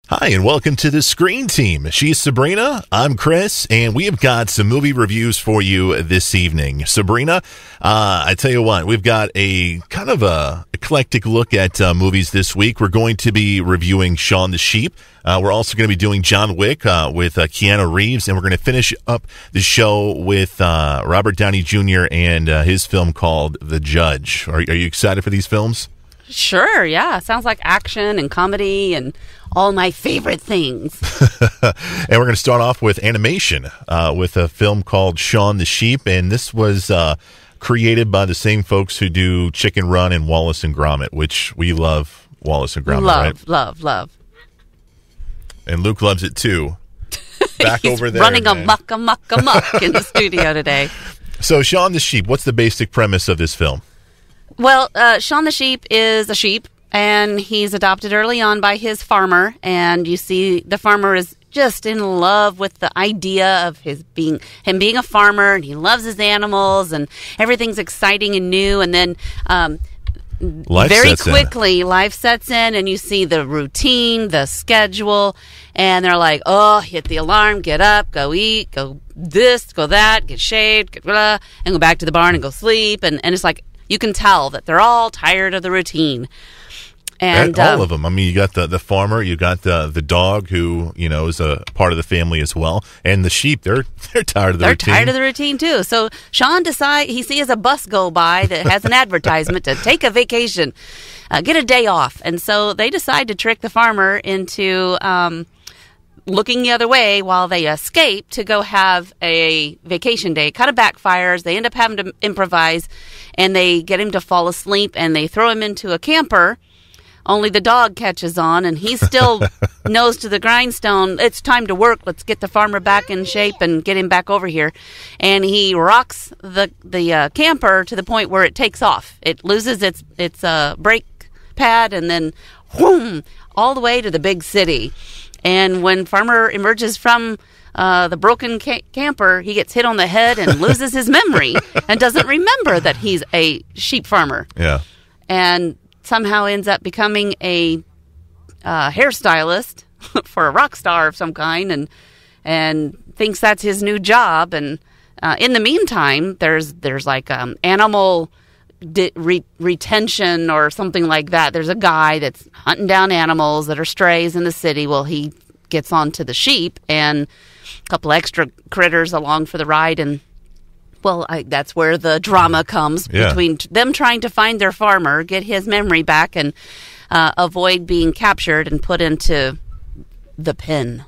Hi, and welcome to the Screen Team. She's Sabrina, I'm Chris, and we have got some movie reviews for you this evening. Sabrina, I tell you what, we've got a kind of a eclectic look at movies this week. We're going to be reviewing Shaun the Sheep. We're also going to be doing John Wick with Keanu Reeves, and we're going to finish up the show with Robert Downey Jr. and his film called The Judge. Are you excited for these films? Sure, yeah. Sounds like action and comedy and all my favorite things. And we're going to start off with animation with a film called Shaun the Sheep. And this was created by the same folks who do Chicken Run and Wallace and Gromit, which we love Wallace and Gromit, right? Love. And Luke loves it too. Back He's over there. Running amok in the studio today. So Shaun the Sheep, what's the basic premise of this film? Well, Shaun the Sheep is a sheep, and he's adopted early on by his farmer, and you see the farmer is just in love with the idea of him being a farmer, and he loves his animals, and everything's exciting and new, and then very quickly life sets in, and you see the routine, the schedule, and they're like, oh, hit the alarm, get up, go eat, go this, go that, get shaved, and go back to the barn and go sleep, and it's like, you can tell that they're all tired of the routine. And all of them. I mean, you got the farmer, you got the dog who, is a part of the family as well. And the sheep, they're tired of the routine. They're tired of the routine, too. So Shaun he sees a bus go by that has an advertisement to take a vacation, get a day off. And so they decide to trick the farmer into looking the other way while they escape to go have a vacation day. It kind of backfires. They end up having to improvise, and they get him to fall asleep, and they throw him into a camper. Only the dog catches on, and he's still nose to the grindstone. It's time to work. Let's get the farmer back in shape and get him back over here. And he rocks the camper to the point where it takes off. It loses its brake pad, and then whoom, all the way to the big city. And when farmer emerges from the broken camper, he gets hit on the head and loses his memory and doesn't remember that he's a sheep farmer. Yeah. And somehow ends up becoming a hairstylist for a rock star of some kind, and thinks that's his new job. And in the meantime, there's like animal retention or something like that. There's a guy that's hunting down animals that are strays in the city. Well, he gets onto the sheep and a couple extra critters along for the ride, and that's where the drama comes between them trying to find their farmer, get his memory back, and avoid being captured and put into the pen.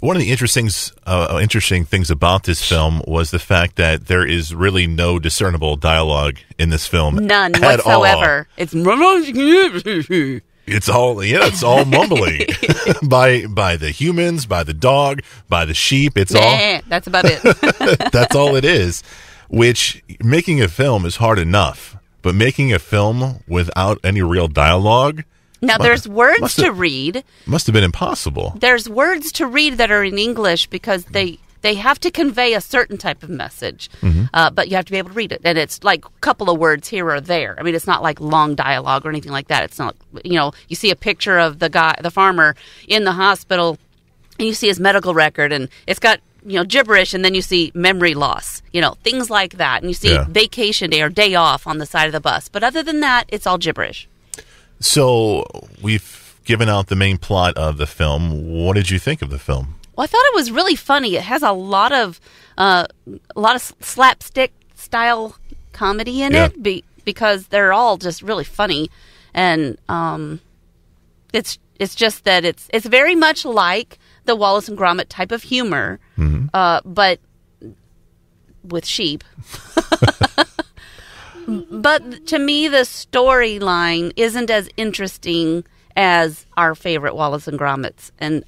One of the interesting things about this film was the fact that there is really no discernible dialogue in this film. None whatsoever. It's all mumbling by the humans, by the dog, by the sheep. That's about it. That's all it is. Which, making a film is hard enough, but making a film without any real dialogue. Now, there's words to read. Must have been impossible. There's words to read that are in English because they have to convey a certain type of message, but you have to be able to read it. And it's like a couple of words here or there. I mean, it's not like long dialogue or anything like that. It's not, you see a picture of the farmer in the hospital, and you see his medical record, and it's got, gibberish, and then you see memory loss, things like that. And you see vacation day or day off on the side of the bus. But other than that, it's all gibberish. So we've given out the main plot of the film. What did you think of the film? Well, I thought it was really funny. It has a lot of slapstick style comedy in it because they're all just really funny, and it's just that it's very much like the Wallace and Gromit type of humor, but with sheep. But to me, the storyline isn't as interesting as our favorite Wallace and Gromits, and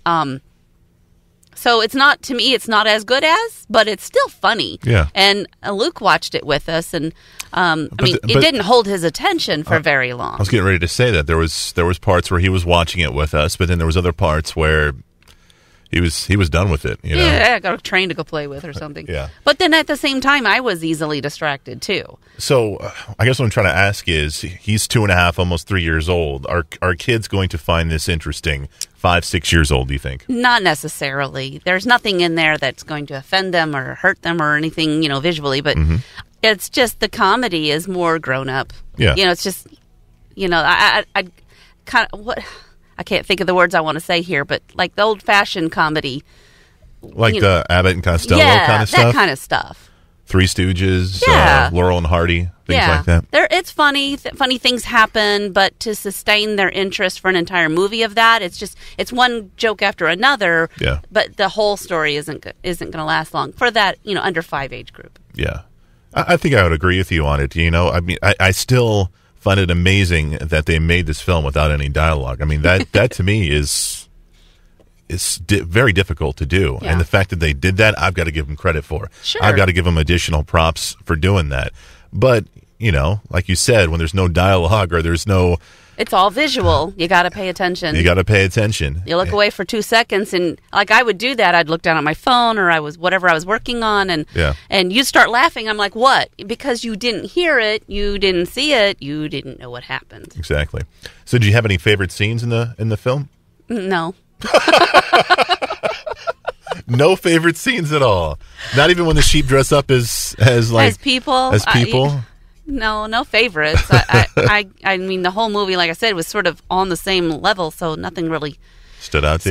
so it's not as good as, but it's still funny. Yeah. And Luke watched it with us, and it didn't hold his attention for very long. I was getting ready to say that there was parts where he was watching it with us, but then there was other parts where He was done with it, you know? Yeah, I got a train to go play with or something. Yeah. But then at the same time, I was easily distracted, too. So I guess what I'm trying to ask is, he's 2.5, almost 3 years old. Are kids going to find this interesting 5, 6 years old, do you think? Not necessarily. There's nothing in there that's going to offend them or hurt them or anything, visually. But it's just the comedy is more grown up. Yeah. It's just, I kind of, what... I can't think of the words I want to say here, but like the old-fashioned comedy. Like the Abbott and Costello kind of stuff? Yeah, that kind of stuff. Three Stooges, Yeah. Laurel and Hardy, things like that. It's funny. Funny things happen, but to sustain their interest for an entire movie of that, it's one joke after another. Yeah. But the whole story isn't going to last long for that under 5 age group. Yeah, I think I would agree with you on it. I mean, I still find it amazing that they made this film without any dialogue. I mean, that to me is very difficult to do. Yeah. And the fact that they did that, I've got to give them credit for. Sure. I've got to give them additional props for doing that. But, like you said, when there's no dialogue or there's no... It's all visual. You got to pay attention. You got to pay attention. You look away for 2 seconds, and like I would do that. I'd look down at my phone, or whatever I was working on, and you start laughing. I'm like, what? Because you didn't hear it, you didn't see it, you didn't know what happened. Exactly. So, do you have any favorite scenes in the film? No. No favorite scenes at all. Not even when the sheep dress up as people. As people. No favorites. I mean, the whole movie, like I said, was sort of on the same level, so nothing really stood out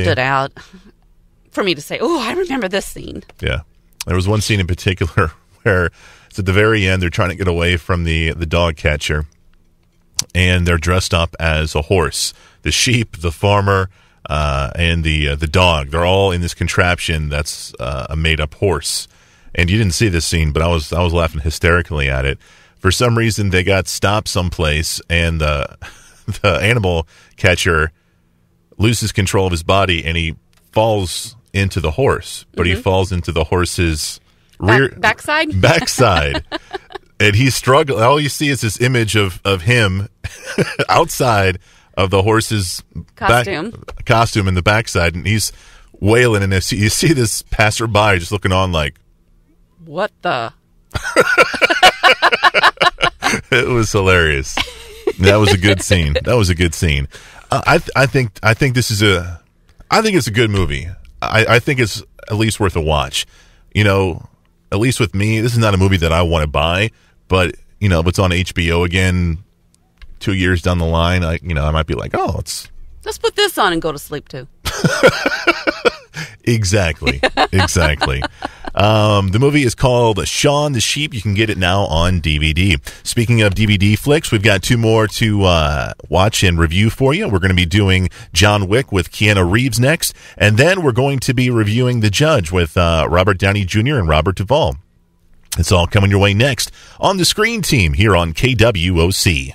for me to say, oh, I remember this scene. Yeah. There was one scene in particular where it's at the very end, they're trying to get away from the dog catcher, and they're dressed up as a horse. The sheep, the farmer, and the dog. They're all in this contraption that's a made-up horse. And you didn't see this scene, but I was laughing hysterically at it. For some reason, they got stopped someplace, and the animal catcher loses control of his body, and he falls into the horse. But he falls into the horse's backside. Backside, and he's struggling. All you see is this image of him outside of the horse's costume in the backside, and he's wailing. And you see this passerby just looking on, like, what the. It was hilarious. That was a good scene. I think this is it's a good movie. I think it's at least worth a watch. At least with me, this is not a movie that I want to buy, but if it's on HBO again 2 years down the line, I might be like, oh, let's put this on and go to sleep too. Exactly. The movie is called Shaun the Sheep. You can get it now on DVD. Speaking of DVD flicks, we've got 2 more to watch and review for you. We're going to be doing John Wick with Keanu Reeves next, and then we're going to be reviewing The Judge with Robert Downey Jr. and Robert Duvall. It's all coming your way next on the Screen Team here on KWOC.